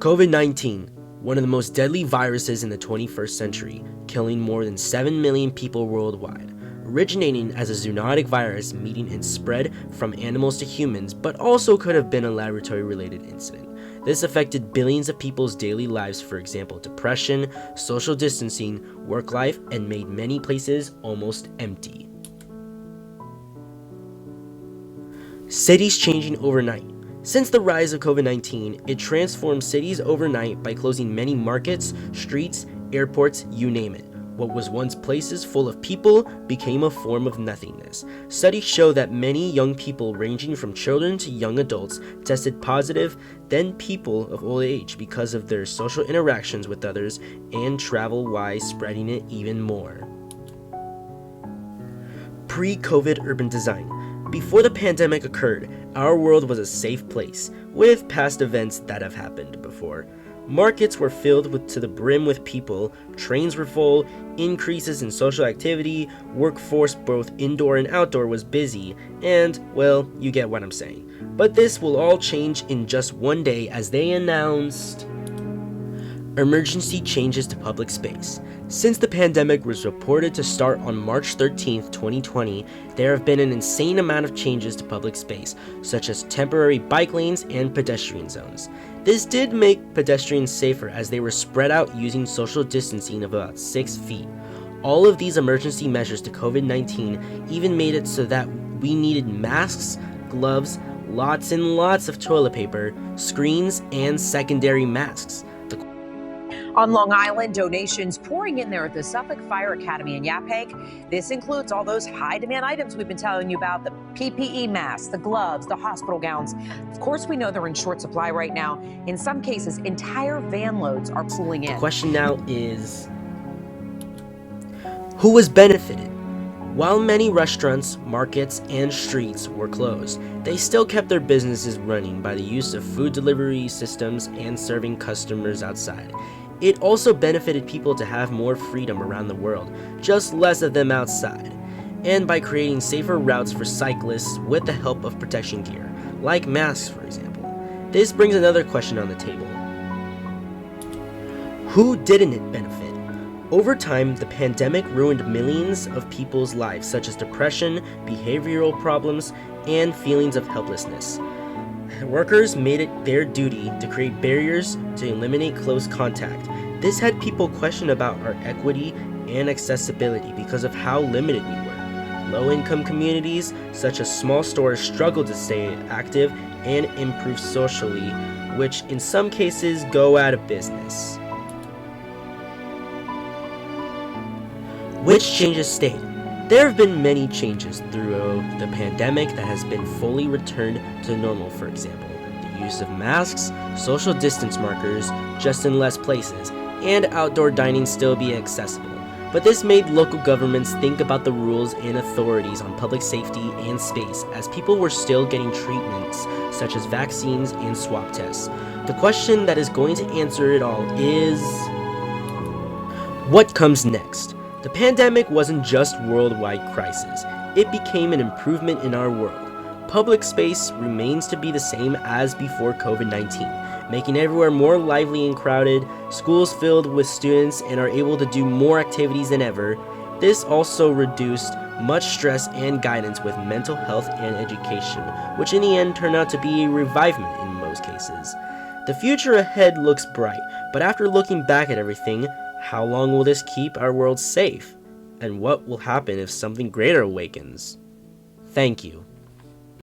COVID-19, one of the most deadly viruses in the 21st century, killing more than 7 million people worldwide. Originating as a zoonotic virus meeting and spread from animals to humans, but also could have been a laboratory-related incident. This affected billions of people's daily lives, for example, depression, social distancing, work life, and made many places almost empty. Cities changing overnight. Since the rise of COVID-19, it transformed cities overnight by closing many markets, streets, airports, you name it. What was once places full of people became a form of nothingness. Studies show that many young people ranging from children to young adults tested positive, then people of old age because of their social interactions with others and travel-wise spreading it even more. Pre-COVID urban design. Before the pandemic occurred, our world was a safe place, with past events that have happened before. Markets were filled to the brim with people, trains were full, increases in social activity, workforce both indoor and outdoor was busy, and, well, you get what I'm saying. But this will all change in just one day as they announced emergency changes to public space. Since the pandemic was reported to start on March 13th, 2020, there have been an insane amount of changes to public space, such as temporary bike lanes and pedestrian zones. This did make pedestrians safer as they were spread out using social distancing of about 6 feet. All of these emergency measures to COVID-19 even made it so that we needed masks, gloves, lots and lots of toilet paper, screens, and secondary masks. On Long Island, donations pouring in there at the Suffolk Fire Academy in Yaphank. This includes all those high-demand items we've been telling you about, the PPE masks, the gloves, the hospital gowns. Of course, we know they're in short supply right now. In some cases, entire van loads are pooling in. The question now is, who was benefited? While many restaurants, markets, and streets were closed, they still kept their businesses running by the use of food delivery systems and serving customers outside. It also benefited people to have more freedom around the world, just less of them outside, and by creating safer routes for cyclists with the help of protection gear, like masks for example. This brings another question on the table. Who didn't it benefit? Over time, the pandemic ruined millions of people's lives, such as depression, behavioral problems, and feelings of helplessness. Workers made it their duty to create barriers to eliminate close contact. This had people question about our equity and accessibility because of how limited we were. Low-income communities, such as small stores, struggled to stay active and improve socially, which in some cases go out of business. Which changes stayed? There have been many changes through the pandemic that has been fully returned to normal, for example, the use of masks, social distance markers, just in less places, and outdoor dining still be accessible. But this made local governments think about the rules and authorities on public safety and space as people were still getting treatments such as vaccines and swab tests. The question that is going to answer it all is, what comes next? The pandemic wasn't just a worldwide crisis, it became an improvement in our world. Public space remains to be the same as before COVID-19, making everywhere more lively and crowded, schools filled with students and are able to do more activities than ever. This also reduced much stress and guidance with mental health and education, which in the end turned out to be a revivement in most cases. The future ahead looks bright, but after looking back at everything, how long will this keep our world safe? And what will happen if something greater awakens? Thank you.